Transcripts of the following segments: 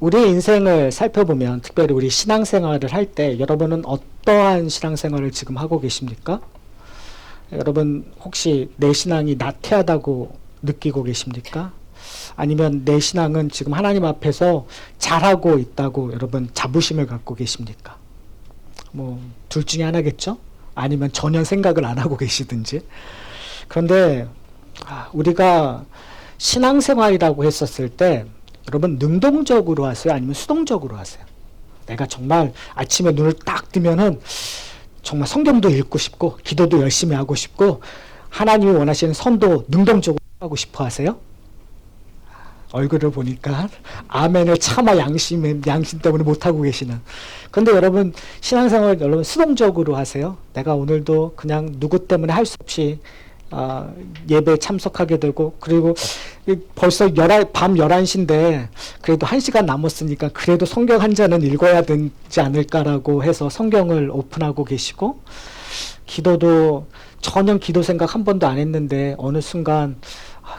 우리 인생을 살펴보면 특별히 우리 신앙생활을 할 때 여러분은 어떠한 신앙생활을 지금 하고 계십니까? 여러분 혹시 내 신앙이 나태하다고 느끼고 계십니까? 아니면 내 신앙은 지금 하나님 앞에서 잘하고 있다고 여러분 자부심을 갖고 계십니까? 뭐 둘 중에 하나겠죠? 아니면 전혀 생각을 안 하고 계시든지. 그런데 우리가 신앙생활이라고 했었을 때 여러분 능동적으로 하세요? 아니면 수동적으로 하세요? 내가 정말 아침에 눈을 딱 뜨면은 정말 성경도 읽고 싶고 기도도 열심히 하고 싶고 하나님이 원하시는 선도 능동적으로 하고 싶어 하세요? 얼굴을 보니까 아멘을 차마 양심 때문에 못하고 계시는. 근데 여러분 신앙생활 여러분 수동적으로 하세요? 내가 오늘도 그냥 누구 때문에 할 수 없이 예배에 참석하게 되고, 그리고 벌써 밤 11시인데 그래도 1시간 남았으니까 그래도 성경 한 잔은 읽어야 되지 않을까라고 해서 성경을 오픈하고 계시고, 기도도 전혀 기도 생각 한 번도 안 했는데 어느 순간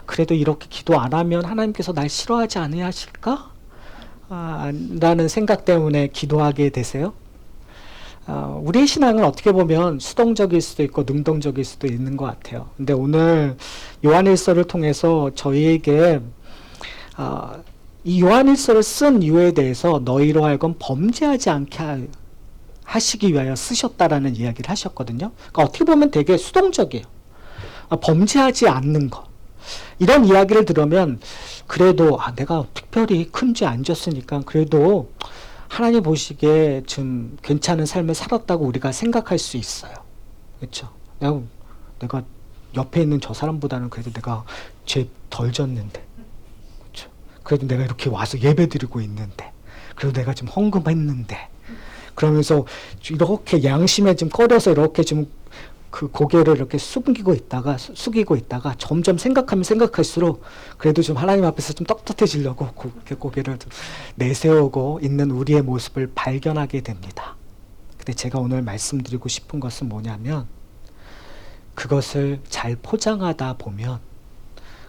그래도 이렇게 기도 안 하면 하나님께서 날 싫어하지 않으실까? 라는 생각 때문에 기도하게 되세요. 우리의 신앙은 어떻게 보면 수동적일 수도 있고 능동적일 수도 있는 것 같아요. 근데 오늘 요한일서를 통해서 저희에게 이 요한일서를 쓴 이유에 대해서 너희로 하여금 범죄하지 않게 하시기 위하여 쓰셨다라는 이야기를 하셨거든요. 그러니까 어떻게 보면 되게 수동적이에요. 범죄하지 않는 것. 이런 이야기를 들으면 그래도 내가 특별히 큰 죄 안 졌으니까 그래도 하나님 보시기에 좀 괜찮은 삶을 살았다고 우리가 생각할 수 있어요. 그렇죠? 내가 옆에 있는 저 사람보다는 그래도 내가 죄 덜 졌는데, 그렇죠? 그래도 내가 이렇게 와서 예배 드리고 있는데, 그래도 내가 좀 헌금했는데, 그러면서 이렇게 양심에 좀 꺼려서 이렇게 좀 그 고개를 이렇게 숙이고 있다가 점점 생각하면 생각할수록 그래도 좀 하나님 앞에서 좀 떳떳해지려고 그렇게 고개를 좀 내세우고 있는 우리의 모습을 발견하게 됩니다. 근데 제가 오늘 말씀드리고 싶은 것은 뭐냐면, 그것을 잘 포장하다 보면,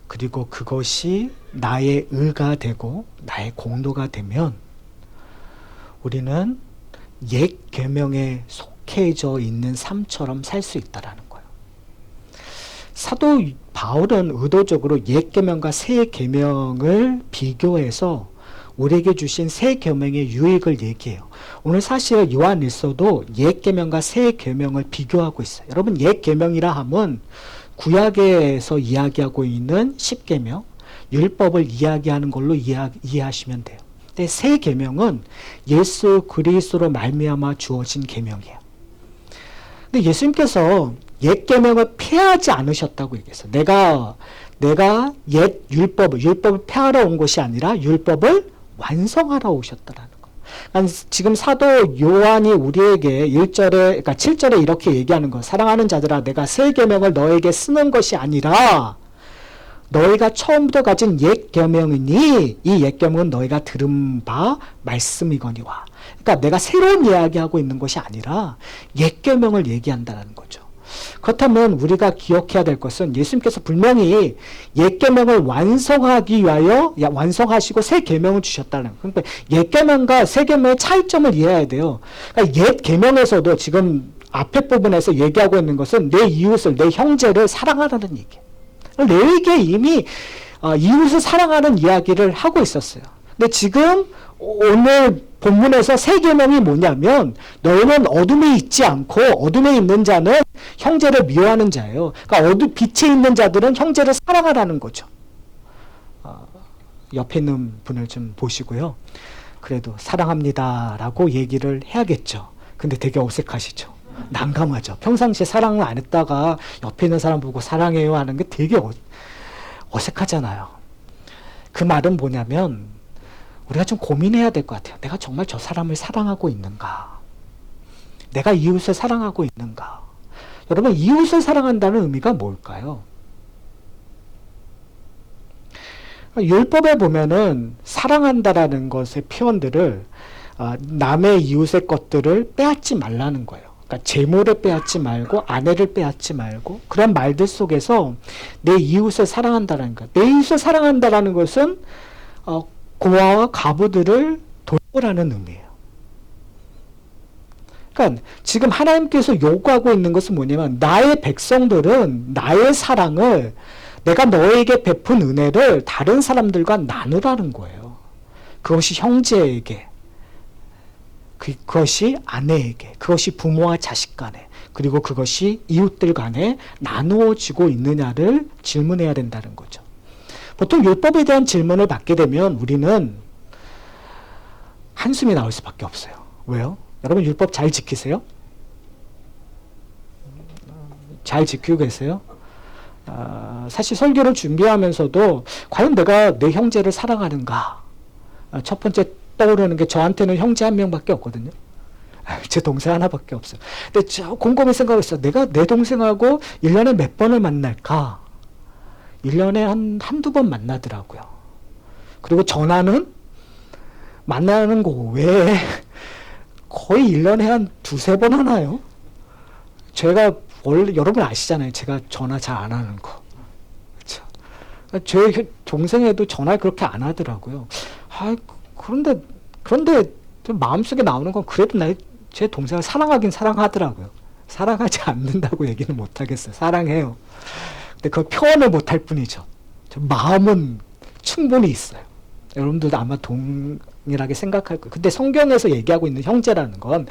그리고 그것이 나의 의가 되고 나의 공로가 되면 우리는 옛 계명에 속해져 있는 삶처럼 살 수 있다라는 거예요. 사도 바울은 의도적으로 옛 계명과 새 계명을 비교해서 우리에게 주신 새 계명의 유익을 얘기해요. 오늘 사실 요한일서도 옛 계명과 새 계명을 비교하고 있어요. 여러분 옛 계명이라 함은 구약에서 이야기하고 있는 십계명, 율법을 이야기하는 걸로 이해하시면 돼요. 근데 새 계명은 예수 그리스도로 말미암아 주어진 계명이에요. 근데 예수님께서 옛 계명을 폐하지 않으셨다고 얘기했어요. 내가 옛 율법을 폐하러 온 것이 아니라 율법을 완성하러 오셨다라는 거예요. 그러니까 지금 사도 요한이 우리에게 1절에, 그러니까 7절에 이렇게 얘기하는 거예요. 사랑하는 자들아, 내가 새 계명을 너에게 쓰는 것이 아니라 너희가 처음부터 가진 옛 계명이니 이 옛 계명은 너희가 들은 바 말씀이거니와. 그러니까 내가 새로운 이야기하고 있는 것이 아니라 옛 계명을 얘기한다는 거죠. 그렇다면 우리가 기억해야 될 것은 예수님께서 분명히 옛 계명을 완성하기 위하여 완성하시고 새 계명을 주셨다는 거예요. 그러니까 옛 계명과 새 계명의 차이점을 이해해야 돼요. 그러니까 옛 계명에서도 지금 앞에 부분에서 얘기하고 있는 것은 내 이웃을, 내 형제를 사랑하라는 얘기예요. 레위기에 이미 이웃을 사랑하는 이야기를 하고 있었어요. 근데 지금 오늘 본문에서 새 계명이 뭐냐면 너희는 어둠에 있지 않고 어둠에 있는 자는 형제를 미워하는 자예요. 그러니까 빛에 있는 자들은 형제를 사랑하라는 거죠. 옆에 있는 분을 좀 보시고요. 그래도 사랑합니다라고 얘기를 해야겠죠. 근데 되게 어색하시죠. 난감하죠. 평상시에 사랑을 안 했다가 옆에 있는 사람 보고 사랑해요 하는 게 되게 어색하잖아요. 그 말은 뭐냐면 우리가 좀 고민해야 될 것 같아요. 내가 정말 저 사람을 사랑하고 있는가? 내가 이웃을 사랑하고 있는가? 여러분, 이웃을 사랑한다는 의미가 뭘까요? 율법에 보면은 사랑한다라는 것의 표현들을 남의 이웃의 것들을 빼앗지 말라는 거예요. 그러니까 재물을 빼앗지 말고 아내를 빼앗지 말고 그런 말들 속에서 내 이웃을 사랑한다라는 것. 내 이웃을 사랑한다라는 것은 고아와 과부들을 라는 의미예요. 그러니까 지금 하나님께서 요구하고 있는 것은 뭐냐면 나의 백성들은 나의 사랑을 내가 너에게 베푼 은혜를 다른 사람들과 나누라는 거예요. 그것이 형제에게, 그것이 아내에게, 그것이 부모와 자식 간에, 그리고 그것이 이웃들 간에 나누어지고 있느냐를 질문해야 된다는 거죠. 보통 율법에 대한 질문을 받게 되면 우리는 한숨이 나올 수밖에 없어요. 왜요? 여러분 율법 잘 지키세요? 잘 지키고 계세요? 사실 설교를 준비하면서도 과연 내가 내 형제를 사랑하는가? 첫 번째 떠오르는 게 저한테는 형제 한 명밖에 없거든요. 제 동생 하나밖에 없어요. 근데 저 곰곰이 생각했어요. 내가 내 동생하고 1년에 몇 번을 만날까? 1년에 한두 번 만나더라고요. 그리고 전화는 만나는 거 외에 거의 1년에 한 두세 번 하나요? 제가 원래 여러분 아시잖아요. 제가 전화 잘 안 하는 거. 그렇죠? 제 동생애도 전화 그렇게 안 하더라고요. 그런데 좀 마음속에 나오는 건 그래도 제 동생을 사랑하긴 사랑하더라고요. 사랑하지 않는다고 얘기는 못 하겠어요. 사랑해요. 근데 그걸 표현을 못 할 뿐이죠. 마음은 충분히 있어요. 여러분들도 아마 동일하게 생각할 거예요. 근데 성경에서 얘기하고 있는 형제라는 건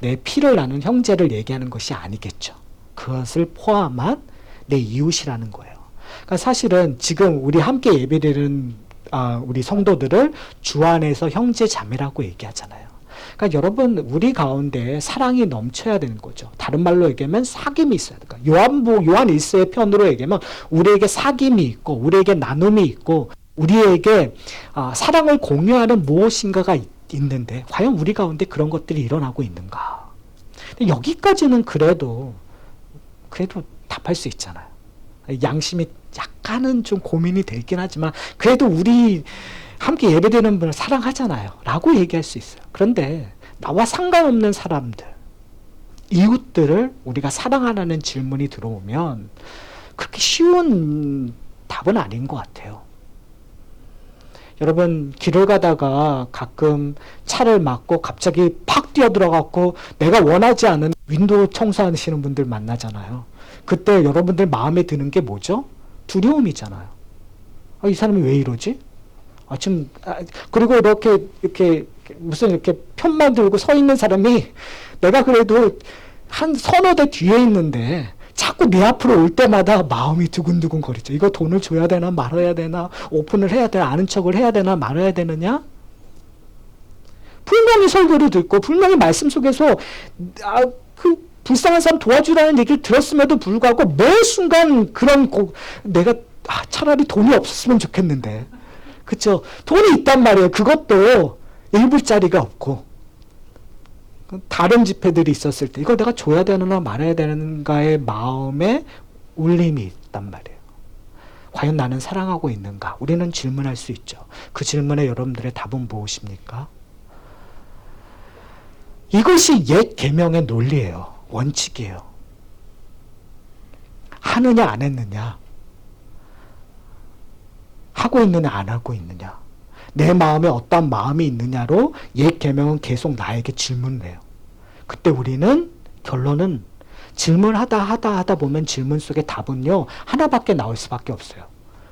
내 피를 나눈 형제를 얘기하는 것이 아니겠죠. 그것을 포함한 내 이웃이라는 거예요. 그러니까 사실은 지금 우리 함께 예배드리는 우리 성도들을 주 안에서 형제 자매라고 얘기하잖아요. 그러니까 여러분 우리 가운데 사랑이 넘쳐야 되는 거죠. 다른 말로 얘기하면 사귐이 있어야 돼요. 요한 1서의 편으로 얘기하면 우리에게 사귐이 있고 우리에게 나눔이 있고 우리에게 사랑을 공유하는 무엇인가가 있는데 과연 우리 가운데 그런 것들이 일어나고 있는가? 여기까지는 그래도 답할 수 있잖아요. 양심이 약간은 좀 고민이 되긴 하지만 그래도 우리 함께 예배드리는 분을 사랑하잖아요. 라고 얘기할 수 있어요. 그런데 나와 상관없는 사람들, 이웃들을 우리가 사랑하라는 질문이 들어오면 그렇게 쉬운 답은 아닌 것 같아요. 여러분 길을 가다가 가끔 차를 막고 갑자기 팍 뛰어들어갖고 내가 원하지 않은 윈도우 청소하시는 분들 만나잖아요. 그때 여러분들 마음에 드는 게 뭐죠? 두려움이잖아요. 이 사람이 왜 이러지? 그리고 이렇게 무슨 이렇게 편만 들고 서 있는 사람이 내가 그래도 한 서너 대 뒤에 있는데 자꾸 내 앞으로 올 때마다 마음이 두근두근 거리죠. 이거 돈을 줘야 되나 말아야 되나 오픈을 해야 되나 아는 척을 해야 되나 말아야 되느냐? 분명히 설교를 듣고 분명히 말씀 속에서 그 불쌍한 사람 도와주라는 얘기를 들었음에도 불구하고 매 순간 내가 차라리 돈이 없었으면 좋겠는데 그쵸? 돈이 있단 말이에요. 그것도 1불짜리가 없고 다른 집회들이 있었을 때 이걸 내가 줘야 되느냐 말아야 되는가의 마음에 울림이 있단 말이에요. 과연 나는 사랑하고 있는가? 우리는 질문할 수 있죠. 그 질문에 여러분들의 답은 무엇입니까? 이것이 옛 계명의 논리예요. 원칙이에요. 하느냐 안 했느냐? 하고 있느냐 안 하고 있느냐? 내 마음에 어떤 마음이 있느냐로 옛 계명은 계속 나에게 질문을 해요. 그때 우리는 결론은 질문하다 보면 질문 속에 답은요 하나밖에 나올 수밖에 없어요.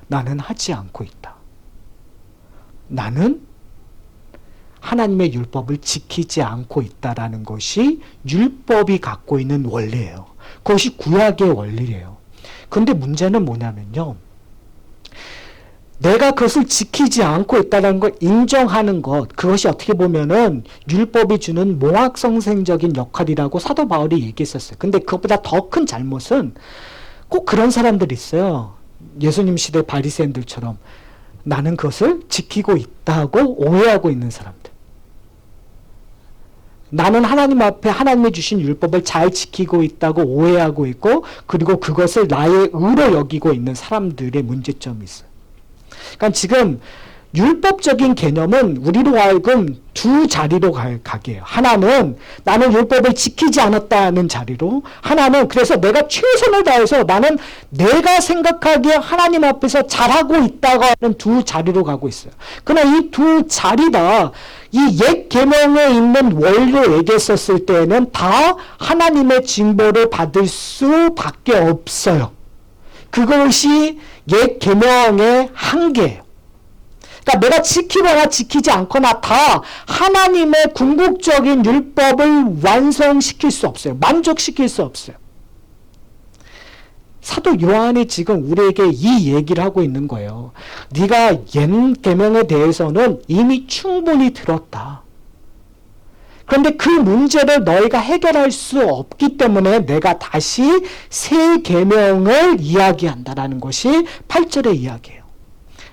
나는 하지 않고 있다. 나는 하나님의 율법을 지키지 않고 있다라는 것이 율법이 갖고 있는 원리예요. 그것이 구약의 원리예요. 근데 문제는 뭐냐면요. 내가 그것을 지키지 않고 있다는 걸 인정하는 것, 그것이 어떻게 보면은 율법이 주는 몽학성생적인 역할이라고 사도 바울이 얘기했었어요. 근데 그것보다 더 큰 잘못은 꼭 그런 사람들이 있어요. 예수님 시대 바리새인들처럼 나는 그것을 지키고 있다고 오해하고 있는 사람들. 나는 하나님 앞에 하나님이 주신 율법을 잘 지키고 있다고 오해하고 있고 그리고 그것을 나의 의로 여기고 있는 사람들의 문제점이 있어요. 그러니까 지금 율법적인 개념은 우리로 하여금 두 자리로 가게 해요. 하나는 나는 율법을 지키지 않았다는 자리로, 하나는 그래서 내가 최선을 다해서 나는 내가 생각하기에 하나님 앞에서 잘하고 있다고 하는 두 자리로 가고 있어요. 그러나 이 두 자리 다 이 옛 계명에 있는 원리로 얘기했었을 때에는 다 하나님의 징벌을 받을 수밖에 없어요. 그것이 옛 계명의 한계예요. 그러니까 내가 지키거나 지키지 않거나 다 하나님의 궁극적인 율법을 완성시킬 수 없어요. 만족시킬 수 없어요. 사도 요한이 지금 우리에게 이 얘기를 하고 있는 거예요. 네가 옛 계명에 대해서는 이미 충분히 들었다. 그런데 그 문제를 너희가 해결할 수 없기 때문에 내가 다시 새 계명을 이야기한다라는 것이 8절의 이야기예요.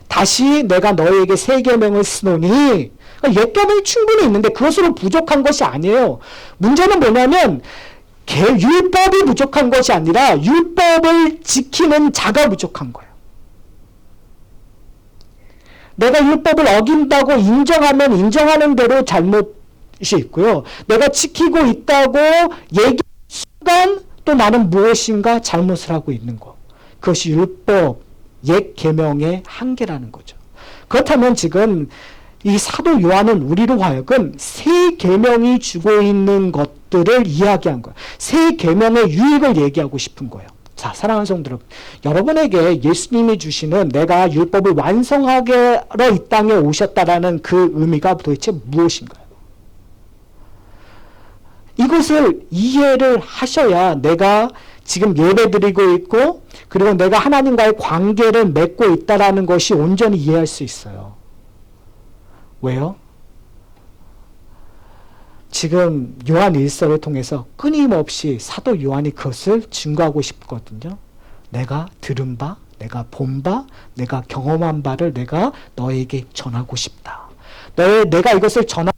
다시 내가 너희에게 새 계명을 쓰노니, 옛 계명이 충분히 있는데 그것으로 부족한 것이 아니에요. 문제는 뭐냐면 율법이 부족한 것이 아니라 율법을 지키는 자가 부족한 거예요. 내가 율법을 어긴다고 인정하면 인정하는 대로 잘못이 있고요. 내가 지키고 있다고 얘기하는 순간 또 나는 무엇인가 잘못을 하고 있는 거. 그것이 율법, 옛 계명의 한계라는 거죠. 그렇다면 지금 이 사도 요한은 우리로 하여금 새 계명이 주고 있는 것들을 이야기한 거예요. 새 계명의 유익을 얘기하고 싶은 거예요. 자, 사랑하는 성도 여러분, 여러분에게 예수님이 주시는 내가 율법을 완성하게 이 땅에 오셨다라는 그 의미가 도대체 무엇인가요? 이것을 이해를 하셔야 내가 지금 예배드리고 있고 그리고 내가 하나님과의 관계를 맺고 있다라는 것이 온전히 이해할 수 있어요. 왜요? 지금 요한 일서를 통해서 끊임없이 사도 요한이 그것을 증거하고 싶거든요. 내가 들은 바, 내가 본 바, 내가 경험한 바를 내가 너에게 전하고 싶다. 내가 이것을 전하고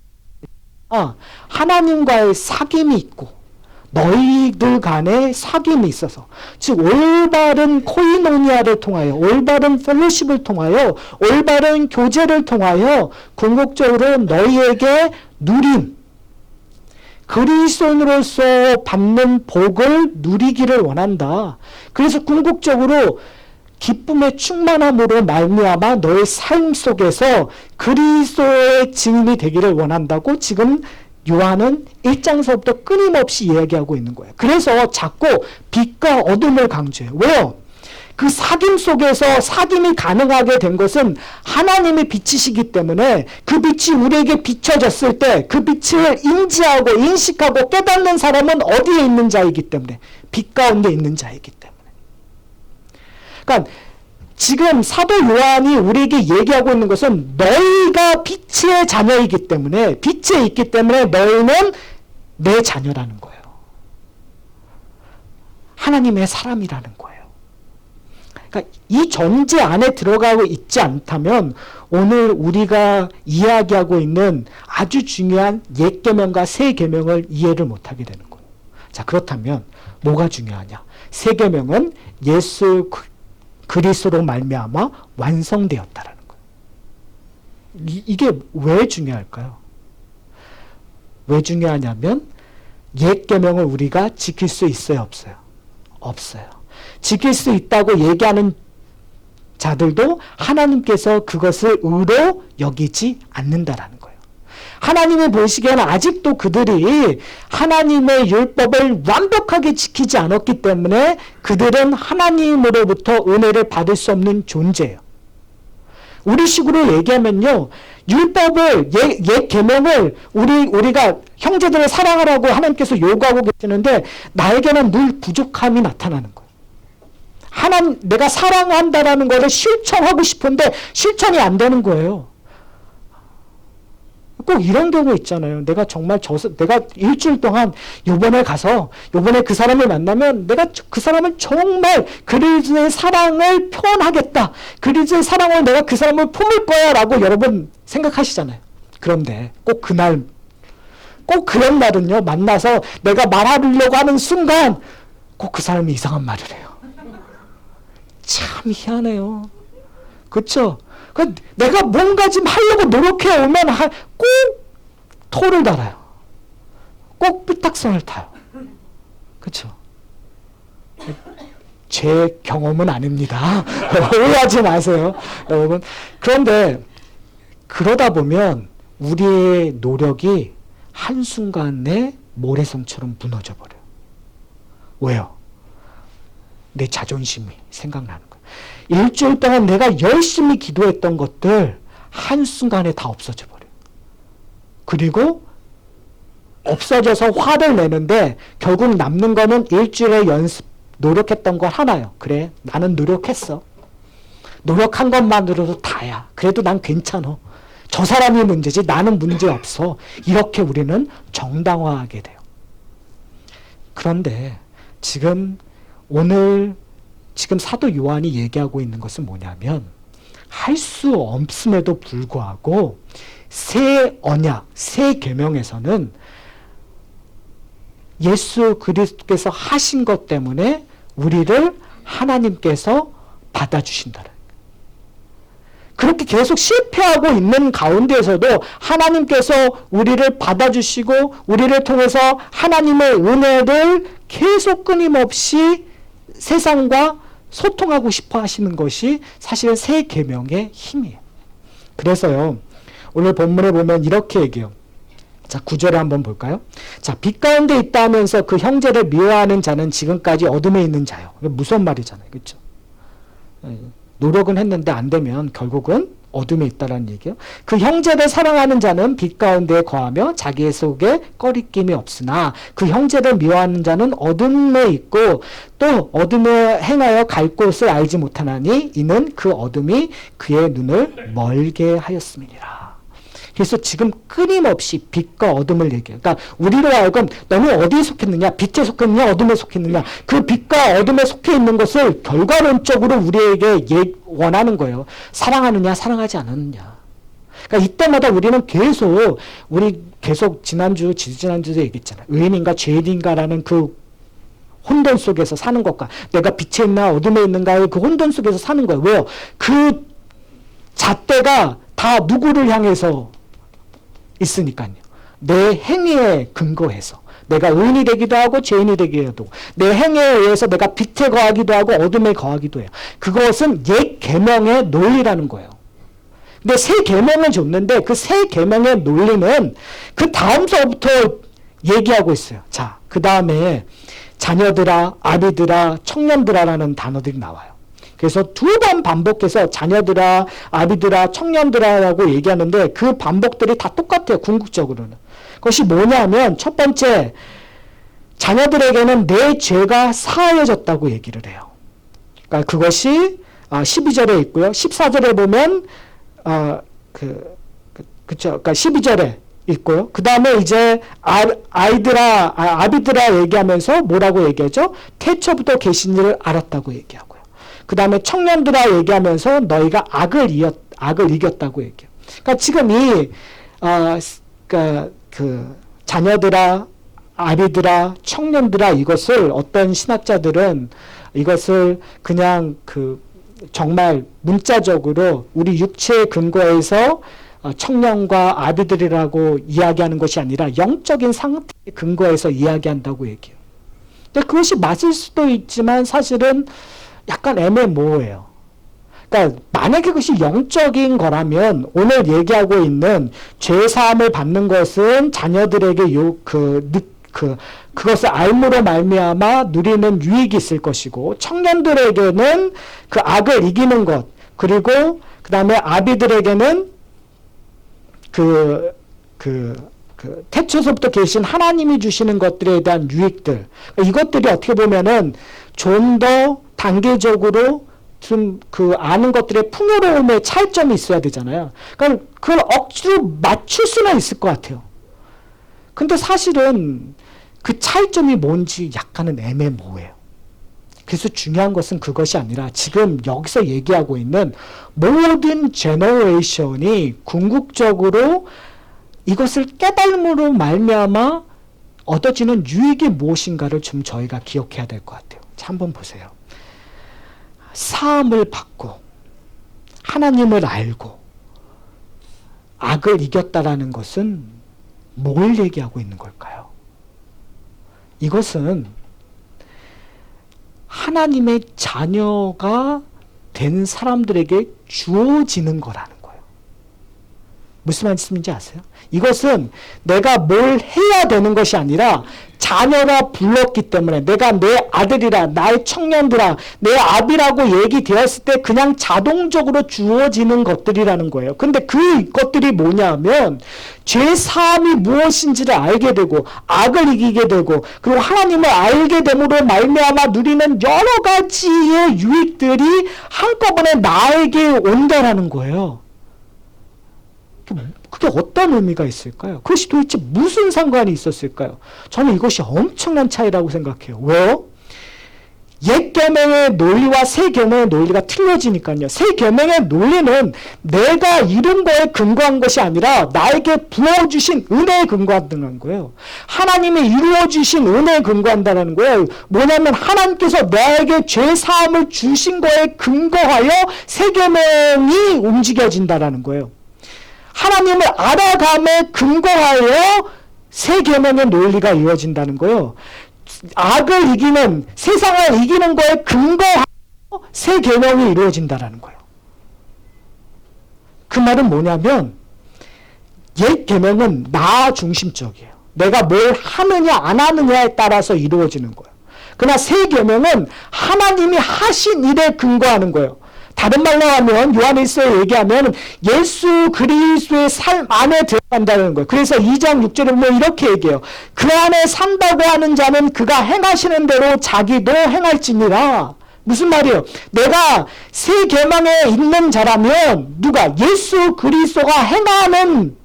하나님과의 사귐이 있고 너희들 간의 사귐이 있어서, 즉 올바른 코이노니아를 통하여, 올바른 펠로십을 통하여, 올바른 교제를 통하여 궁극적으로 너희에게 누림, 그리스도인으로서 받는 복을 누리기를 원한다. 그래서 궁극적으로 기쁨의 충만함으로 말미암아 너의 삶 속에서 그리스도의 증인이 되기를 원한다고 지금 요한은 1장서부터 끊임없이 이야기하고 있는 거예요. 그래서 자꾸 빛과 어둠을 강조해요. 왜요? 그 사귐 속에서 사귐이 가능하게 된 것은 하나님의 빛이시기 때문에 그 빛이 우리에게 비춰졌을 때 그 빛을 인지하고 인식하고 깨닫는 사람은 어디에 있는 자이기 때문에, 빛 가운데 있는 자이기 때문에. 그러니까 지금 사도 요한이 우리에게 얘기하고 있는 것은 너희가 빛의 자녀이기 때문에, 빛에 있기 때문에 너희는 내 자녀라는 거예요. 하나님의 사람이라는 거예요. 그러니까 이 전제 안에 들어가고 있지 않다면 오늘 우리가 이야기하고 있는 아주 중요한 옛 계명과 새 계명을 이해를 못하게 되는 거예요. 자, 그렇다면 뭐가 중요하냐? 새 계명은 예수 그리스도로 말미암아 완성되었다라는 거예요. 이게 왜 중요할까요? 왜 중요하냐면 옛 계명을 우리가 지킬 수 있어요, 없어요? 없어요. 지킬 수 있다고 얘기하는 자들도 하나님께서 그것을 의로 여기지 않는다라는 거예요. 하나님이 보시기에는 아직도 그들이 하나님의 율법을 완벽하게 지키지 않았기 때문에 그들은 하나님으로부터 은혜를 받을 수 없는 존재예요. 우리식으로 얘기하면요, 율법을, 옛 계명을 우리가 형제들을 사랑하라고 하나님께서 요구하고 계시는데 나에게는 늘 부족함이 나타나는 거예요. 내가 사랑한다라는 것을 실천하고 싶은데 실천이 안 되는 거예요. 꼭 이런 경우 있잖아요. 내가 정말 내가 일주일 동안 요번에 그 사람을 만나면 내가 그 사람을 정말 그리스도의 사랑을 표현하겠다. 그리스도의 사랑을 내가 그 사람을 품을 거야 라고 여러분 생각하시잖아요. 그런데 꼭 그런 날은요, 만나서 내가 말하려고 하는 순간 꼭 그 사람이 이상한 말을 해요. 참 희한해요. 그쵸? 내가 뭔가 좀 하려고 노력해 오면 꼭 토를 달아요. 꼭 삐딱선을 타요. 그쵸? 제 경험은 아닙니다. 오해하지 마세요. 여러분. 그런데 그러다 보면 우리의 노력이 한순간에 모래성처럼 무너져 버려요. 왜요? 내 자존심이 생각나는 거예요. 일주일 동안 내가 열심히 기도했던 것들 한순간에 다 없어져 버려요. 그리고 없어져서 화를 내는데 결국 남는 거는 일주일의 노력했던 걸 하나요. 그래, 나는 노력했어. 노력한 것만으로도 다야. 그래도 난 괜찮아. 저 사람이 문제지 나는 문제 없어. 이렇게 우리는 정당화하게 돼요. 그런데 지금 사도 요한이 얘기하고 있는 것은 뭐냐면 할 수 없음에도 불구하고 새 언약, 새 계명에서는 예수 그리스도께서 하신 것 때문에 우리를 하나님께서 받아주신다는 거예요. 그렇게 계속 실패하고 있는 가운데에서도 하나님께서 우리를 받아주시고 우리를 통해서 하나님의 은혜를 계속 끊임없이 세상과 소통하고 싶어 하시는 것이 사실은 새 계명의 힘이에요. 그래서요, 오늘 본문에 보면 이렇게 얘기해요. 자, 9절에 한번 볼까요? 자, 빛 가운데 있다 하면서 그 형제를 미워하는 자는 지금까지 어둠에 있는 자요. 무슨 말이잖아요. 그렇죠? 노력은 했는데 안 되면 결국은 어둠에 있다라는 얘기예요. 그 형제를 사랑하는 자는 빛 가운데 거하며 자기의 속에 꺼리낌이 없으나 그 형제를 미워하는 자는 어둠에 있고 또 어둠에 행하여 갈 곳을 알지 못하나니 이는 그 어둠이 그의 눈을 멀게 하였음이니라. 그래서 지금 끊임없이 빛과 어둠을 얘기해요. 그러니까 우리로 하여금 너는 어디에 속했느냐? 빛에 속했느냐? 어둠에 속했느냐? 그 빛과 어둠에 속해 있는 것을 결과론적으로 우리에게 원하는 거예요. 사랑하느냐? 사랑하지 않느냐? 그러니까 이때마다 우리 계속 지난주도 얘기했잖아요. 의인인가 죄인인가라는 그 혼돈 속에서 사는 것과 내가 빛에 있나 어둠에 있는가의 그 혼돈 속에서 사는 거예요. 왜요? 그 잣대가 다 누구를 향해서 있으니까요. 내 행위에 근거해서 내가 의인이 되기도 하고 죄인이 되기도 하고 내 행위에 의해서 내가 빛에 거하기도 하고 어둠에 거하기도 해요. 그것은 옛 계명의 논리라는 거예요. 근데 새 계명을 줬는데 그 새 계명의 논리는 그 다음서부터 얘기하고 있어요. 자, 그 다음에 자녀들아, 아비들아, 청년들아라는 단어들이 나와요. 그래서 두 번 반복해서 자녀들아, 아비들아, 청년들아라고 얘기하는데 그 반복들이 다 똑같아요. 궁극적으로는. 그것이 뭐냐면 첫 번째, 자녀들에게는 내 죄가 사하여졌다고 얘기를 해요. 그러니까 그것이 12절에 있고요. 14절에 보면 그러니까 12절에 있고요. 그 다음에 이제 아비들아 얘기하면서 뭐라고 얘기하죠? 태초부터 계신 일을 알았다고 얘기하고요. 그 다음에 청년들아 얘기하면서 너희가 악을 이겼다고 얘기해요. 그러니까 지금 그 자녀들아, 아비들아, 청년들아 이것을 어떤 신학자들은 이것을 그냥 정말 문자적으로 우리 육체의 근거에서 청년과 아비들이라고 이야기하는 것이 아니라 영적인 상태의 근거에서 이야기한다고 얘기해요. 근데 그것이 맞을 수도 있지만 사실은 약간 애매모호해요. 그러니까 만약에 그것이 영적인 거라면 오늘 얘기하고 있는 죄사함을 받는 것은 자녀들에게 그것을 알므로 말미암아 누리는 유익이 있을 것이고 청년들에게는 그 악을 이기는 것 그리고 그 다음에 아비들에게는 태초서부터 계신 하나님이 주시는 것들에 대한 유익들 이것들이 어떻게 보면은 좀 더 단계적으로 좀 아는 것들의 풍요로움의 차이점이 있어야 되잖아요. 그러니까 그걸 억지로 맞출 수는 있을 것 같아요. 근데 사실은 그 차이점이 뭔지 약간은 애매모호해요. 그래서 중요한 것은 그것이 아니라 지금 여기서 얘기하고 있는 모든 제너레이션이 궁극적으로 이것을 깨달음으로 말미암아 얻어지는 유익이 무엇인가를 좀 저희가 기억해야 될 것 같아요. 자, 한번 보세요. 사함을 받고 하나님을 알고 악을 이겼다라는 것은 뭘 얘기하고 있는 걸까요? 이것은 하나님의 자녀가 된 사람들에게 주어지는 거라는 거예요. 무슨 말씀인지 아세요? 이것은 내가 뭘 해야 되는 것이 아니라 자녀가 불렀기 때문에 내가 내 아들이라, 나의 청년들아, 내 아비라고 얘기되었을 때 그냥 자동적으로 주어지는 것들이라는 거예요. 근데 그 것들이 뭐냐면 죄 사함이 무엇인지를 알게 되고 악을 이기게 되고 그리고 하나님을 알게 됨으로 말미암아 누리는 여러 가지의 유익들이 한꺼번에 나에게 온다라는 거예요. 그게 어떤 의미가 있을까요? 그것이 도대체 무슨 상관이 있었을까요? 저는 이것이 엄청난 차이라고 생각해요. 왜요? 옛 계명의 논리와 새 계명의 논리가 틀려지니까요. 새 계명의 논리는 내가 이룬 거에 근거한 것이 아니라 나에게 부어주신 은혜에 근거한다는 거예요. 하나님이 이루어주신 은혜에 근거한다는 거예요. 뭐냐면 하나님께서 나에게 죄 사함을 주신 거에 근거하여 새 계명이 움직여진다는 거예요. 하나님을 알아감에 근거하여 새 계명의 논리가 이어진다는 거예요. 악을 이기는, 세상을 이기는 거에 근거하여 새 계명이 이루어진다는 거예요. 그 말은 뭐냐면 옛 계명은 나 중심적이에요. 내가 뭘 하느냐 안 하느냐에 따라서 이루어지는 거예요. 그러나 새 계명은 하나님이 하신 일에 근거하는 거예요. 다른 말로 하면 요한일서에 얘기하면 예수 그리스도의 삶 안에 들어간다는 거예요. 그래서 2장 6절에 뭐 이렇게 얘기해요. 그 안에 산다고 하는 자는 그가 행하시는 대로 자기도 행할지니라. 무슨 말이에요? 내가 새 계명에 있는 자라면 누가? 예수 그리스도가 행하는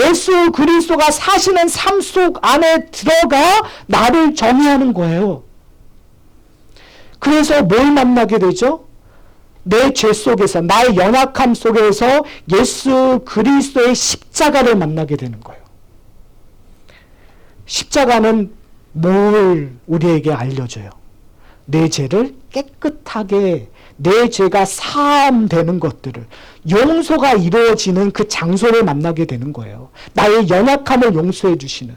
예수 그리스도가 사시는 삶 속 안에 들어가 나를 정의하는 거예요. 그래서 뭘 만나게 되죠? 내 죄 속에서, 나의 연약함 속에서 예수 그리스도의 십자가를 만나게 되는 거예요. 십자가는 뭘 우리에게 알려줘요? 내 죄를 깨끗하게, 내 죄가 사함되는 것들을, 용서가 이루어지는 그 장소를 만나게 되는 거예요. 나의 연약함을 용서해 주시는.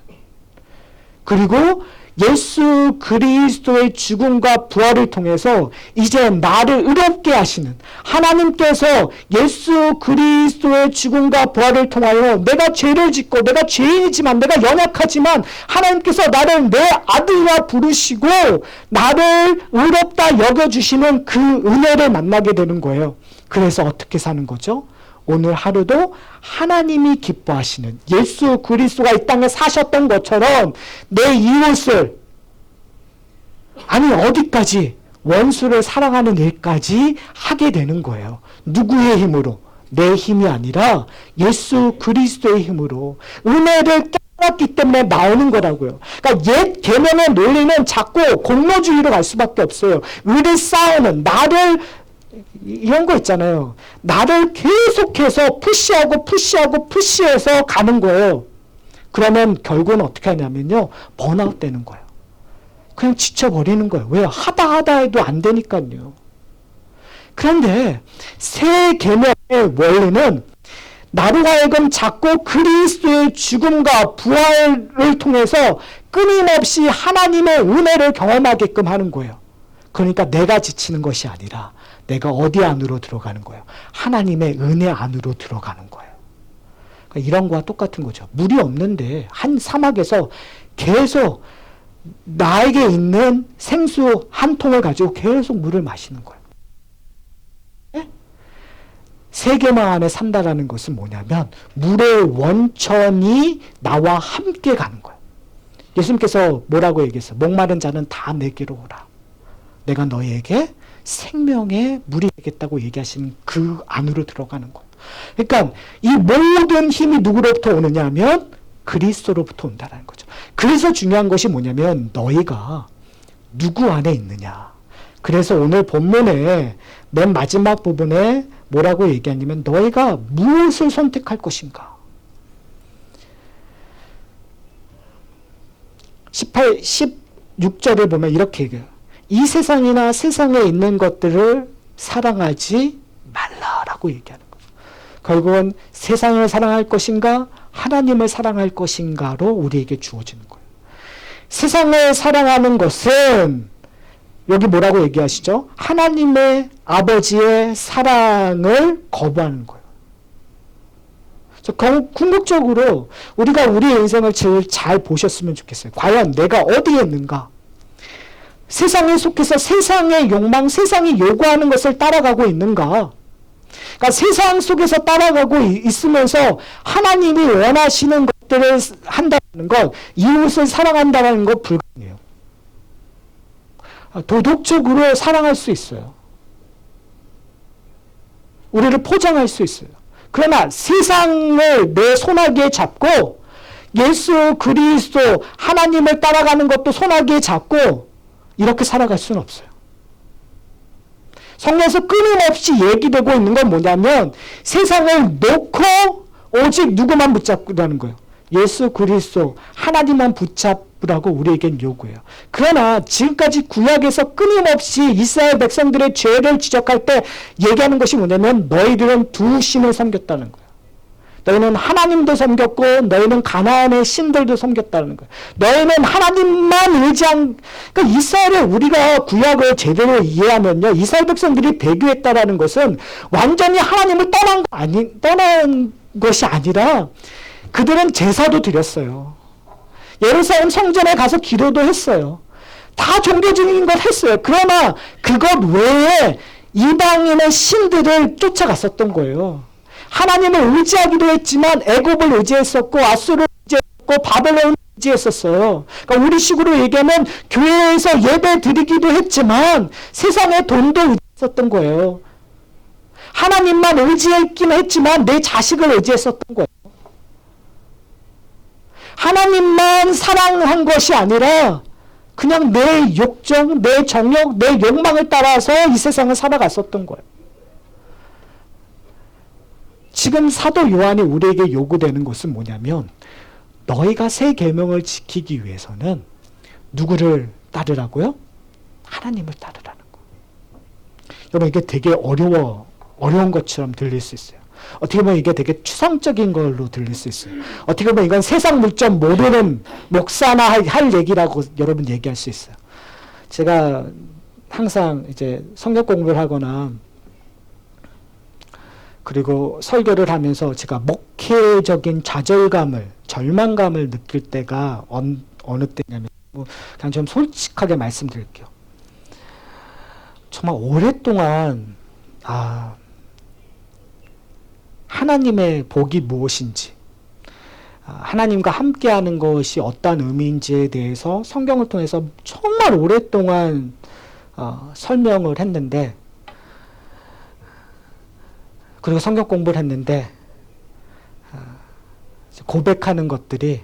그리고 예수 그리스도의 죽음과 부활을 통해서 이제 나를 의롭게 하시는 하나님께서 예수 그리스도의 죽음과 부활을 통하여 내가 죄를 짓고 내가 죄인이지만 내가 연약하지만 하나님께서 나를 내 아들이라 부르시고 나를 의롭다 여겨주시는 그 은혜를 만나게 되는 거예요. 그래서 어떻게 사는 거죠? 오늘 하루도 하나님이 기뻐하시는 예수 그리스도가 이 땅에 사셨던 것처럼 내 이웃을, 아니 어디까지, 원수를 사랑하는 일까지 하게 되는 거예요. 누구의 힘으로? 내 힘이 아니라 예수 그리스도의 힘으로 은혜를 깨닫기 때문에 나오는 거라고요. 그러니까 옛 계명의 논리는 자꾸 공로주의로 갈 수밖에 없어요. 의를 쌓으는, 나를, 이런 거 있잖아요. 나를 계속해서 푸시해서 가는 거예요. 그러면 결국은 어떻게 하냐면요. 번아웃 되는 거예요. 그냥 지쳐버리는 거예요. 왜요? 하다 해도 안 되니까요. 그런데 새 계명의 원리는 나로 하여금 자꾸 그리스도의 죽음과 부활을 통해서 끊임없이 하나님의 은혜를 경험하게끔 하는 거예요. 그러니까 내가 지치는 것이 아니라 내가 어디 안으로 들어가는 거예요? 하나님의 은혜 안으로 들어가는 거예요. 그러니까 이런 거와 똑같은 거죠. 물이 없는데 한 사막에서 계속 나에게 있는 생수 한 통을 가지고 계속 물을 마시는 거예요. 네? 세계망 안에 산다라는 것은 뭐냐면 물의 원천이 나와 함께 가는 거예요. 예수님께서 뭐라고 얘기했어요? 목마른 자는 다 내게로 오라. 내가 너희에게 생명의 물이 되겠다고 얘기하시는 그 안으로 들어가는 거예요. 그러니까 이 모든 힘이 누구로부터 오느냐 하면 그리스도로부터 온다는 거죠. 그래서 중요한 것이 뭐냐면 너희가 누구 안에 있느냐. 그래서 오늘 본문에 맨 마지막 부분에 뭐라고 얘기하냐면 너희가 무엇을 선택할 것인가. 16절을 보면 이렇게 얘기해요. 이 세상이나 세상에 있는 것들을 사랑하지 말라라고 라고 얘기하는 거예요. 결국은 세상을 사랑할 것인가 하나님을 사랑할 것인가로 우리에게 주어지는 거예요. 세상을 사랑하는 것은 여기 뭐라고 얘기하시죠? 하나님의 아버지의 사랑을 거부하는 거예요. 궁극적으로 우리가 우리의 인생을 제일 잘 보셨으면 좋겠어요. 과연 내가 어디에 있는가? 세상에 속해서 세상의 욕망, 세상이 요구하는 것을 따라가고 있는가? 그러니까 세상 속에서 따라가고 있으면서 하나님이 원하시는 것들을 한다는 것, 이웃을 사랑한다는 것 불가능해요. 도덕적으로 사랑할 수 있어요. 우리를 포장할 수 있어요. 그러나 세상을 내 손아귀에 잡고 예수 그리스도 하나님을 따라가는 것도 손아귀에 잡고 이렇게 살아갈 수는 없어요. 성경에서 끊임없이 얘기되고 있는 건 뭐냐면 세상을 놓고 오직 누구만 붙잡으라는 거예요. 예수 그리스도 하나님만 붙잡으라고 우리에겐 요구해요. 그러나 지금까지 구약에서 끊임없이 이스라엘 백성들의 죄를 지적할 때 얘기하는 것이 뭐냐면 너희들은 두 신을 섬겼다는 거예요. 너희는 하나님도 섬겼고 너희는 가나안의 신들도 섬겼다는 거예요. 너희는 하나님만 의지한, 그러니까 이스라엘을 우리가 구약을 제대로 이해하면요, 이스라엘 백성들이 배교했다라는 것은 완전히 하나님을 떠난 것이 아니라 그들은 제사도 드렸어요. 예루살렘 성전에 가서 기도도 했어요. 다 종교적인 것 했어요. 그러나 그것 외에 이방인의 신들을 쫓아갔었던 거예요. 하나님을 의지하기도 했지만 애굽을 의지했었고 아수르를 의지했었고 바벨론을 의지했었어요. 그러니까 우리식으로 얘기하면 교회에서 예배 드리기도 했지만 세상의 돈도 의지했었던 거예요. 하나님만 의지했긴 했지만 내 자식을 의지했었던 거예요. 하나님만 사랑한 것이 아니라 그냥 내 욕정, 내 정욕, 내 욕망을 따라서 이 세상을 살아갔었던 거예요. 지금 사도 요한이 우리에게 요구되는 것은 뭐냐면 너희가 새 계명을 지키기 위해서는 누구를 따르라고요? 하나님을 따르라는 거예요. 여러분 이게 되게 어려운 것처럼 들릴 수 있어요. 어떻게 보면 이게 되게 추상적인 걸로 들릴 수 있어요. 어떻게 보면 이건 세상 물정 모르는 목사나 할 얘기라고 여러분 얘기할 수 있어요. 제가 항상 이제 성경 공부를 하거나 그리고 설교를 하면서 제가 목회적인 좌절감을, 절망감을 느낄 때가 어느 때냐면 그냥 좀 솔직하게 말씀드릴게요. 정말 오랫동안 하나님의 복이 무엇인지, 하나님과 함께하는 것이 어떤 의미인지에 대해서 성경을 통해서 정말 오랫동안 설명을 했는데, 그리고 성경 공부를 했는데 고백하는 것들이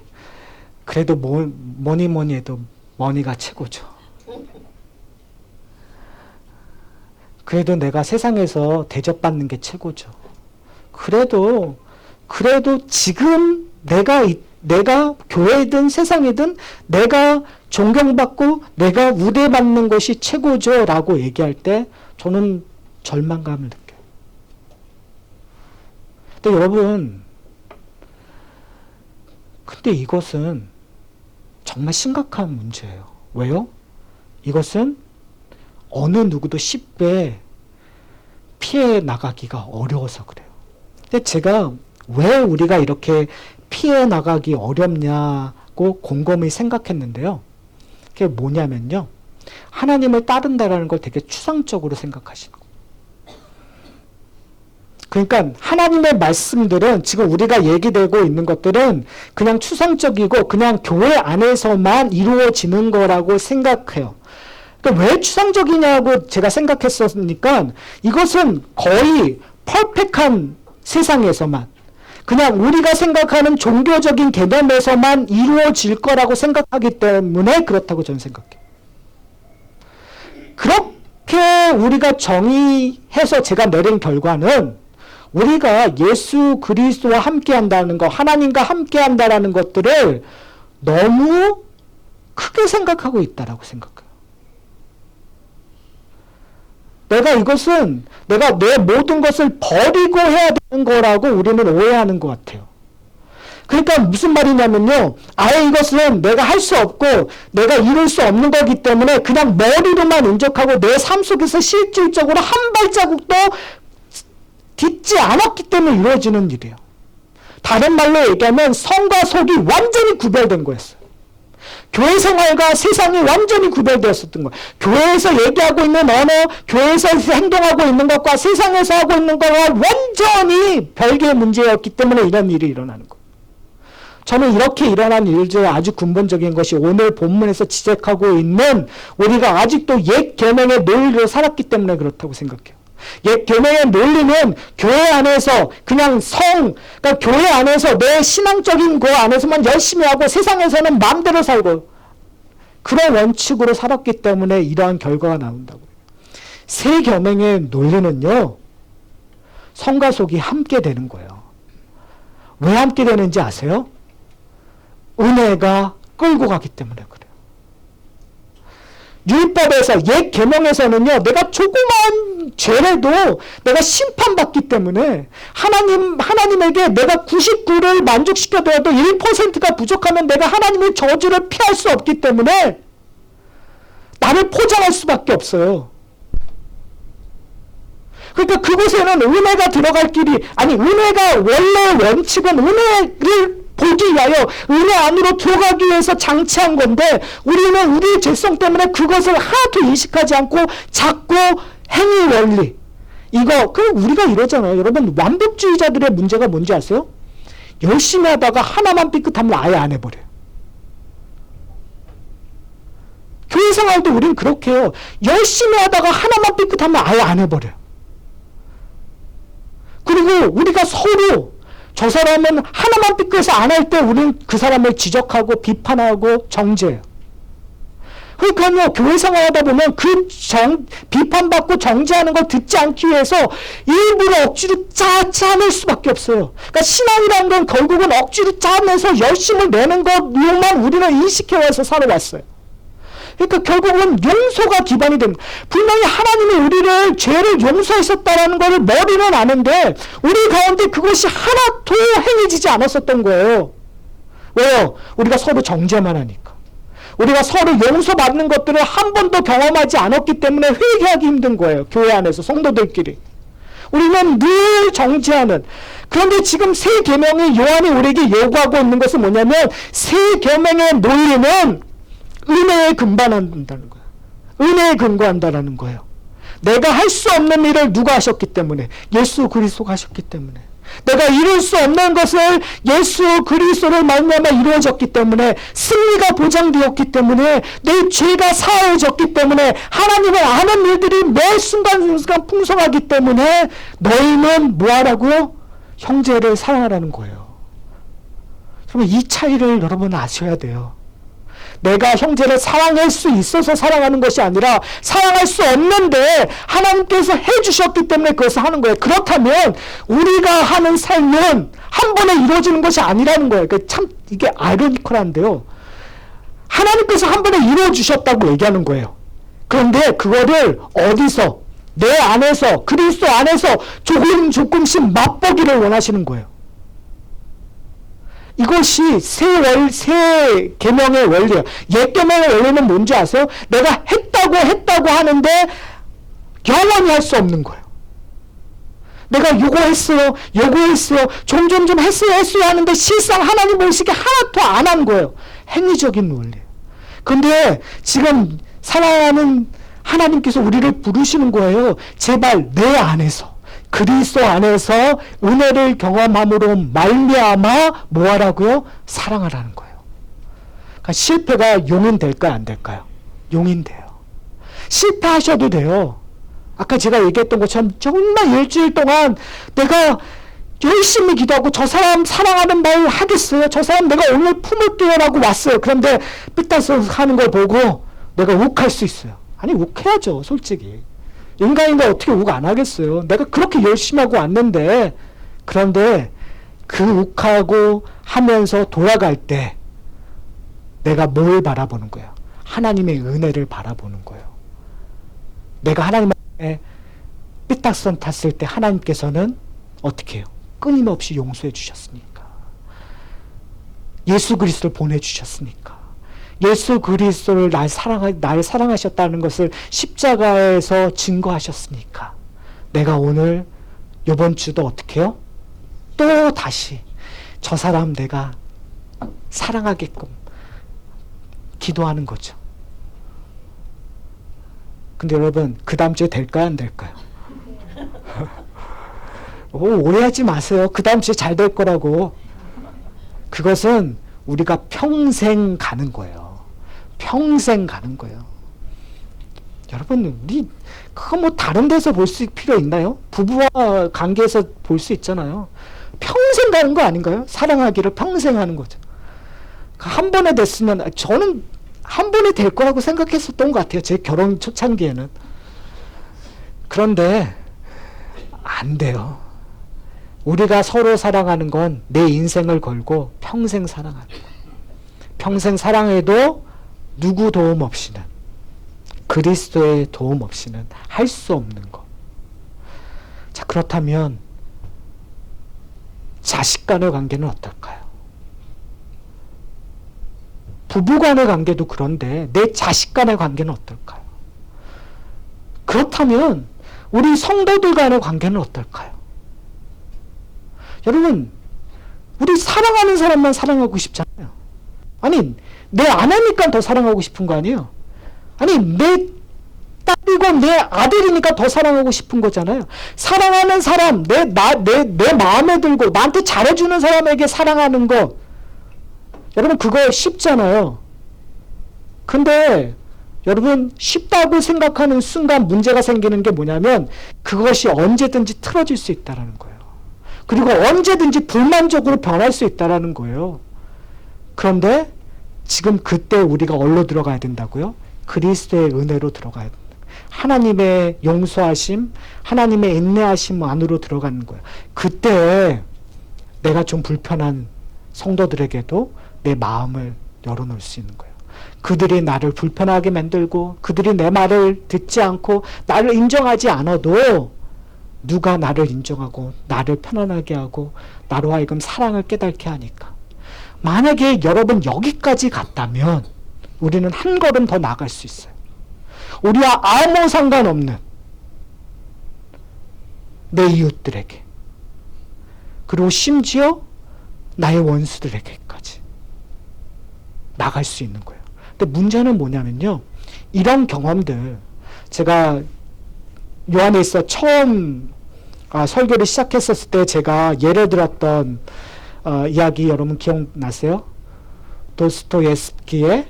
그래도 뭐니 해도 머니가 최고죠. 그래도 내가 세상에서 대접받는 게 최고죠. 그래도 지금 내가 교회든 세상이든 내가 존경받고 내가 우대받는 것이 최고죠 라고 얘기할 때 저는 절망감을 느껴요. 근데 여러분, 근데 이것은 정말 심각한 문제예요. 왜요? 이것은 어느 누구도 쉽게 피해 나가기가 어려워서 그래요. 근데 제가 왜 우리가 이렇게 피해 나가기 어렵냐고 곰곰이 생각했는데요. 그게 뭐냐면요. 하나님을 따른다라는 걸 되게 추상적으로 생각하시는 거예요. 그러니까 하나님의 말씀들은 지금 우리가 얘기되고 있는 것들은 그냥 추상적이고 그냥 교회 안에서만 이루어지는 거라고 생각해요. 그러니까 왜 추상적이냐고 제가 생각했으니까 이것은 거의 퍼펙트한 세상에서만 그냥 우리가 생각하는 종교적인 개념에서만 이루어질 거라고 생각하기 때문에 그렇다고 저는 생각해요. 그렇게 우리가 정의해서 제가 내린 결과는 우리가 예수 그리스도와 함께 한다는 것, 하나님과 함께 한다는 것들을 너무 크게 생각하고 있다라고 생각해요. 내가 이것은 내가 내 모든 것을 버리고 해야 되는 거라고 우리는 오해하는 것 같아요. 그러니까 무슨 말이냐면요. 아예 이것은 내가 할 수 없고 내가 이룰 수 없는 거기 때문에 그냥 머리로만 인정하고 내 삶 속에서 실질적으로 한 발자국도 딛지 않았기 때문에 이루어지는 일이에요. 다른 말로 얘기하면 성과 속이 완전히 구별된 거였어요. 교회 생활과 세상이 완전히 구별되었었던 거예요. 교회에서 얘기하고 있는 언어, 교회에서 행동하고 있는 것과 세상에서 하고 있는 것과 완전히 별개의 문제였기 때문에 이런 일이 일어나는 거예요. 저는 이렇게 일어난 일들 아주 근본적인 것이 오늘 본문에서 지적하고 있는 우리가 아직도 옛 계명의 논리로 살았기 때문에 그렇다고 생각해요. 옛 계명의 논리는 교회 안에서 그냥 그러니까 교회 안에서 내 신앙적인 거 안에서만 열심히 하고 세상에서는 마음대로 살고 그런 원칙으로 살았기 때문에 이러한 결과가 나온다고요. 새 계명의 논리는요. 성과 속이 함께 되는 거예요. 왜 함께 되는지 아세요? 은혜가 끌고 가기 때문에 그래요. 율법에서 옛 계명에서는요. 내가 조그만 죄라도 내가 심판받기 때문에 하나님에게 내가 99를 만족시켜도 1%가 부족하면 내가 하나님의 저주를 피할 수 없기 때문에 나를 포장할 수밖에 없어요. 그러니까 그곳에는 은혜가 들어갈 길이 은혜가 원래 원칙은 은혜를 보기 위하여 은혜 안으로 들어가기 위해서 장치한 건데 우리는 우리의 죄성 때문에 그것을 하나도 인식하지 않고 자꾸 행위 원리 우리가 이러잖아요. 여러분 완벽주의자들의 문제가 뭔지 아세요? 열심히 하다가 하나만 삐끗하면 아예 안 해버려요. 교회 생활도 우린 그렇게 해요. 열심히 하다가 하나만 삐끗하면 아예 안 해버려요. 그리고 우리가 서로 저 사람은 하나만 삐끗해서 안 할 때 우리는 그 사람을 지적하고 비판하고 정죄해요. 그러니까요, 교회 생활하다 보면 비판받고 정죄하는 걸 듣지 않기 위해서 일부러 억지로 짜낼 수밖에 없어요. 그러니까 신앙이라는 건 결국은 억지로 짜내서 열심을 내는 것만 우리는 인식해와서 살아왔어요. 그러니까 결국은 용서가 기반이 됩니다. 분명히 하나님이 우리를 죄를 용서하셨다는 것을 머리는 아는데 우리 가운데 그것이 하나도 행해지지 않았었던 거예요. 왜요? 우리가 서로 정죄만 하니까. 우리가 서로 용서받는 것들을 한 번도 경험하지 않았기 때문에 회개하기 힘든 거예요. 교회 안에서 성도들끼리. 우리는 늘 정죄하는. 그런데 지금 새 계명의 요한이 우리에게 요구하고 있는 것은 뭐냐면 새 계명의 논리는 은혜에 근반한다는 거예요. 은혜에 근거한다는 거예요. 내가 할 수 없는 일을 누가 하셨기 때문에 예수 그리스도가 하셨기 때문에 내가 이룰 수 없는 것을 예수 그리스도를 말미암아 이루어졌기 때문에 승리가 보장되었기 때문에 내 죄가 사해졌기 때문에 하나님을 아는 일들이 매 순간순간 풍성하기 때문에 너희는 뭐하라고요? 형제를 사랑하라는 거예요. 그러면 이 차이를 여러분 아셔야 돼요. 내가 형제를 사랑할 수 있어서 사랑하는 것이 아니라 사랑할 수 없는데 하나님께서 해주셨기 때문에 그것을 하는 거예요. 그렇다면 우리가 하는 삶은 한 번에 이루어지는 것이 아니라는 거예요. 참 이게 아이러니컬한데요. 하나님께서 한 번에 이루어주셨다고 얘기하는 거예요. 그런데 그거를 어디서 내 안에서 그리스도 안에서 조금씩 맛보기를 원하시는 거예요. 이것이 새 계명의 원리예요. 옛 계명의 원리는 뭔지 아세요? 내가 했다고 하는데 영원히 할 수 없는 거예요. 내가 요거 했어요. 좀 했어요 하는데 실상 하나님 보시기에 하나도 안 한 거예요. 행위적인 원리예요. 근데 지금 사랑하는 하나님께서 우리를 부르시는 거예요. 제발 내 안에서 그리스도 안에서 은혜를 경험함으로 말미암아 뭐하라고요? 사랑하라는 거예요. 그러니까 실패가 용인될까요? 안 될까요? 용인돼요. 실패하셔도 돼요. 아까 제가 얘기했던 것처럼 정말 일주일 동안 내가 열심히 기도하고 저 사람 사랑하는 말 하겠어요. 저 사람 내가 오늘 품을게요 라고 왔어요. 그런데 삐딱서 하는 걸 보고 내가 욱할 수 있어요. 아니 욱해야죠. 솔직히. 인간인가 어떻게 욱 안 하겠어요. 내가 그렇게 열심히 하고 왔는데 그런데 그 욱하고 하면서 돌아갈 때 내가 뭘 바라보는 거예요? 하나님의 은혜를 바라보는 거예요. 내가 하나님의 삐딱선 탔을 때 하나님께서는 어떻게 해요? 끊임없이 용서해 주셨으니까. 예수 그리스도를 보내주셨으니까. 예수 그리스도를 날 사랑하셨다는 것을 십자가에서 증거하셨으니까. 내가 오늘 이번 주도 어떻게 해요? 또 다시 저 사람 내가 사랑하게끔 기도하는 거죠. 근데 여러분, 그 다음 주에 될까요? 안 될까요? 오해하지 마세요. 그 다음 주에 잘 될 거라고. 그것은 우리가 평생 가는 거예요. 평생 가는 거예요. 여러분, 우리 그거 뭐 다른 데서 볼 수 필요 있나요? 부부와 관계에서 볼 수 있잖아요. 평생 가는 거 아닌가요? 사랑하기를 평생 하는 거죠. 한 번에 됐으면, 저는 한 번에 될 거라고 생각했었던 것 같아요. 제 결혼 초창기에는. 그런데 안 돼요. 우리가 서로 사랑하는 건 내 인생을 걸고 평생 사랑하는 거예요. 평생 사랑해도 누구 도움 없이는, 그리스도의 도움 없이는 할 수 없는 거. 자, 그렇다면 자식 간의 관계는 어떨까요? 부부 간의 관계도 그런데 내 자식 간의 관계는 어떨까요? 그렇다면 우리 성도들 간의 관계는 어떨까요? 여러분, 우리 사랑하는 사람만 사랑하고 싶잖아요. 아니, 내 아내니까 더 사랑하고 싶은 거 아니에요? 아니, 내 딸이고 내 아들이니까 더 사랑하고 싶은 거잖아요. 사랑하는 사람, 내 마음에 들고 나한테 잘해주는 사람에게 사랑하는 거, 여러분, 그거 쉽잖아요. 근데 여러분, 쉽다고 생각하는 순간 문제가 생기는 게 뭐냐면 그것이 언제든지 틀어질 수 있다는 거예요. 그리고 언제든지 불만족으로 변할 수 있다는 거예요. 그런데 지금 그때 우리가 어디로 들어가야 된다고요? 그리스도의 은혜로 들어가야 된다. 하나님의 용서하심, 하나님의 인내하심 안으로 들어가는 거예요. 그때 내가 좀 불편한 성도들에게도 내 마음을 열어놓을 수 있는 거예요. 그들이 나를 불편하게 만들고 그들이 내 말을 듣지 않고 나를 인정하지 않아도 누가 나를 인정하고 나를 편안하게 하고 나로 하여금 사랑을 깨닫게 하니까. 만약에 여러분 여기까지 갔다면 우리는 한 걸음 더 나아갈 수 있어요. 우리와 아무 상관없는 내 이웃들에게, 그리고 심지어 나의 원수들에게까지 나갈 수 있는 거예요. 근데 문제는 뭐냐면요, 이런 경험들, 제가 요한에서 처음 설교를 시작했었을 때 제가 예를 들었던 이야기 여러분 기억나세요? 도스토옙스키가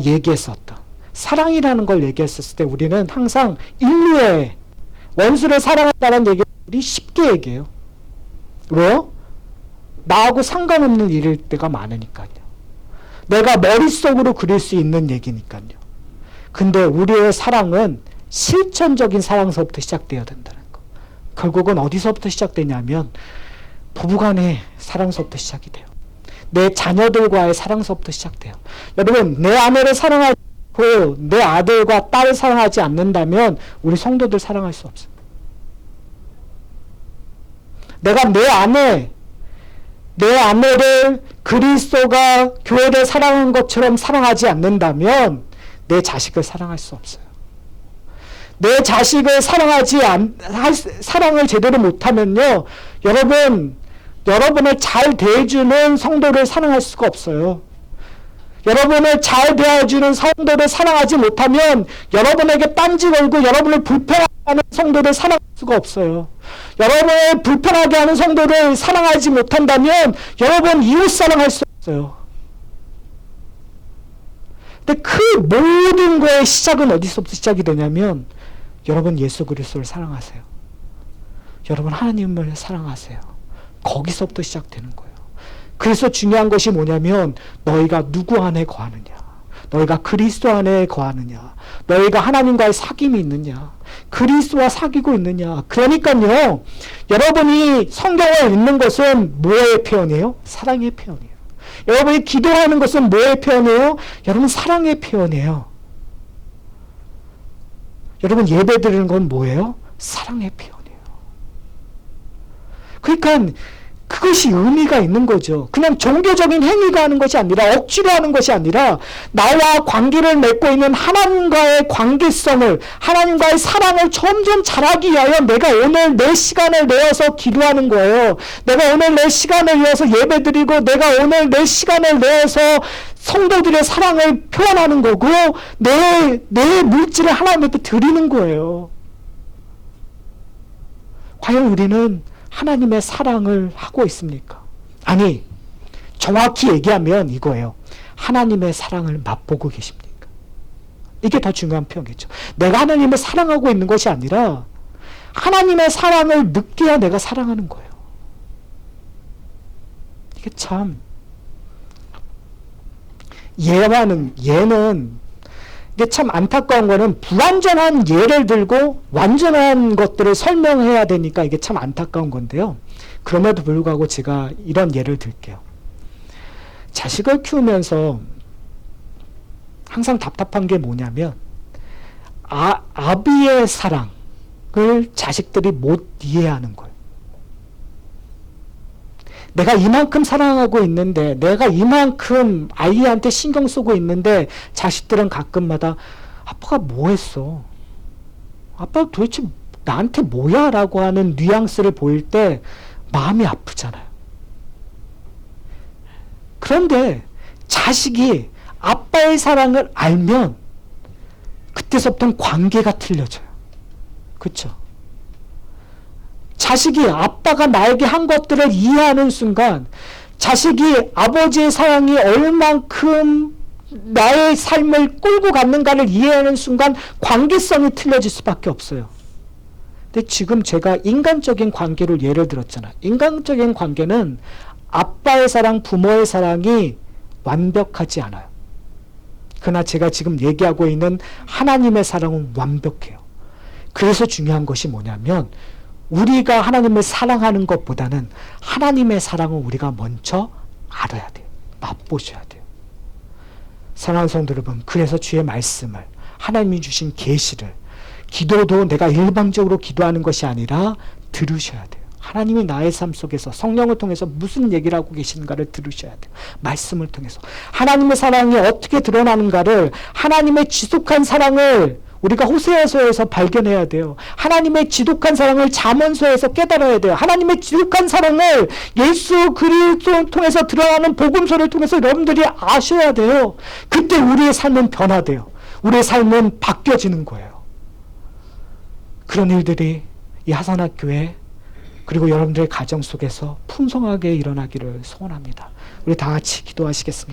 얘기했었던 사랑이라는 걸 얘기했었을 때 우리는 항상 인류의 원수를 사랑한다는 얘기를 우리 쉽게 얘기해요. 왜요? 나하고 상관없는 일일 때가 많으니까요. 내가 머릿속으로 그릴 수 있는 얘기니까요. 근데 우리의 사랑은 실천적인 사랑서부터 시작되어야 된다는 거. 결국은 어디서부터 시작되냐면 부부간의 사랑서부터 시작이 돼요. 내 자녀들과의 사랑서부터 시작돼요. 여러분, 내 아내를 사랑하고 내 아들과 딸을 사랑하지 않는다면 우리 성도들 사랑할 수 없어요. 내가 내 아내를 그리스도가 교회를 사랑한 것처럼 사랑하지 않는다면 내 자식을 사랑할 수 없어요. 내 자식을 사랑을 제대로 못하면요, 여러분을 잘 대해주는 성도를 사랑할 수가 없어요. 여러분을 잘 대해주는 성도를 사랑하지 못하면 여러분에게 딴지 걸고 여러분을 불편하게 하는 성도를 사랑할 수가 없어요. 여러분을 불편하게 하는 성도를 사랑하지 못한다면 여러분 이웃 사랑할 수 없어요. 근데 그 모든 거의 시작은 어디서부터 시작이 되냐면 여러분 예수 그리스도를 사랑하세요. 여러분 하나님을 사랑하세요. 거기서부터 시작되는 거예요. 그래서 중요한 것이 뭐냐면 너희가 누구 안에 거하느냐, 너희가 그리스도 안에 거하느냐, 너희가 하나님과의 사귐이 있느냐, 그리스도와 사귀고 있느냐. 그러니까요, 여러분이 성경을 읽는 것은 뭐의 표현이에요? 사랑의 표현이에요. 여러분이 기도하는 것은 뭐의 표현이에요? 여러분 사랑의 표현이에요. 여러분 예배 드리는 건 뭐예요? 사랑의 표현이에요. 그러니까 그것이 의미가 있는 거죠. 그냥 종교적인 행위가 하는 것이 아니라 억지로 하는 것이 아니라 나와 관계를 맺고 있는 하나님과의 관계성을, 하나님과의 사랑을 점점 잘하기 위하여 내가 오늘 내 시간을 내어서 기도하는 거예요. 내가 오늘 내 시간을 내어서 예배드리고 내가 오늘 내 시간을 내어서 성도들의 사랑을 표현하는 거고 내 물질을 하나님께 드리는 거예요. 과연 우리는 하나님의 사랑을 하고 있습니까? 아니, 정확히 얘기하면 이거예요. 하나님의 사랑을 맛보고 계십니까? 이게 더 중요한 표현이죠. 내가 하나님을 사랑하고 있는 것이 아니라 하나님의 사랑을 느껴야 내가 사랑하는 거예요. 이게 참 얘는 이게 참 안타까운 거는 불완전한 예를 들고 완전한 것들을 설명해야 되니까 이게 참 안타까운 건데요. 그럼에도 불구하고 제가 이런 예를 들게요. 자식을 키우면서 항상 답답한 게 뭐냐면 아비의 사랑을 자식들이 못 이해하는 거예요. 내가 이만큼 사랑하고 있는데 내가 이만큼 아이한테 신경 쓰고 있는데 자식들은 가끔마다 아빠가 뭐 했어? 아빠가 도대체 나한테 뭐야? 라고 하는 뉘앙스를 보일 때 마음이 아프잖아요. 그런데 자식이 아빠의 사랑을 알면 그때서부터는 관계가 틀려져요. 그렇죠? 자식이 아빠가 나에게 한 것들을 이해하는 순간 자식이 아버지의 사랑이 얼만큼 나의 삶을 끌고 갔는가를 이해하는 순간 관계성이 틀려질 수밖에 없어요. 근데 지금 제가 인간적인 관계로 예를 들었잖아요. 인간적인 관계는 아빠의 사랑, 부모의 사랑이 완벽하지 않아요. 그러나 제가 지금 얘기하고 있는 하나님의 사랑은 완벽해요. 그래서 중요한 것이 뭐냐면 우리가 하나님을 사랑하는 것보다는 하나님의 사랑을 우리가 먼저 알아야 돼요. 맛보셔야 돼요. 사랑하는 성도 여러분, 그래서 주의 말씀을, 하나님이 주신 계시를, 기도도 내가 일방적으로 기도하는 것이 아니라 들으셔야 돼요. 하나님이 나의 삶 속에서 성령을 통해서 무슨 얘기를 하고 계시는가를 들으셔야 돼요. 말씀을 통해서. 하나님의 사랑이 어떻게 드러나는가를, 하나님의 지속한 사랑을 우리가 호세아서에서 발견해야 돼요. 하나님의 지독한 사랑을 잠언서에서 깨달아야 돼요. 하나님의 지독한 사랑을 예수 그리스도를 통해서 드러나는 복음서를 통해서 여러분들이 아셔야 돼요. 그때 우리의 삶은 변화돼요. 우리의 삶은 바뀌어지는 거예요. 그런 일들이 이 하산학교에 그리고 여러분들의 가정 속에서 풍성하게 일어나기를 소원합니다. 우리 다 같이 기도하시겠습니다.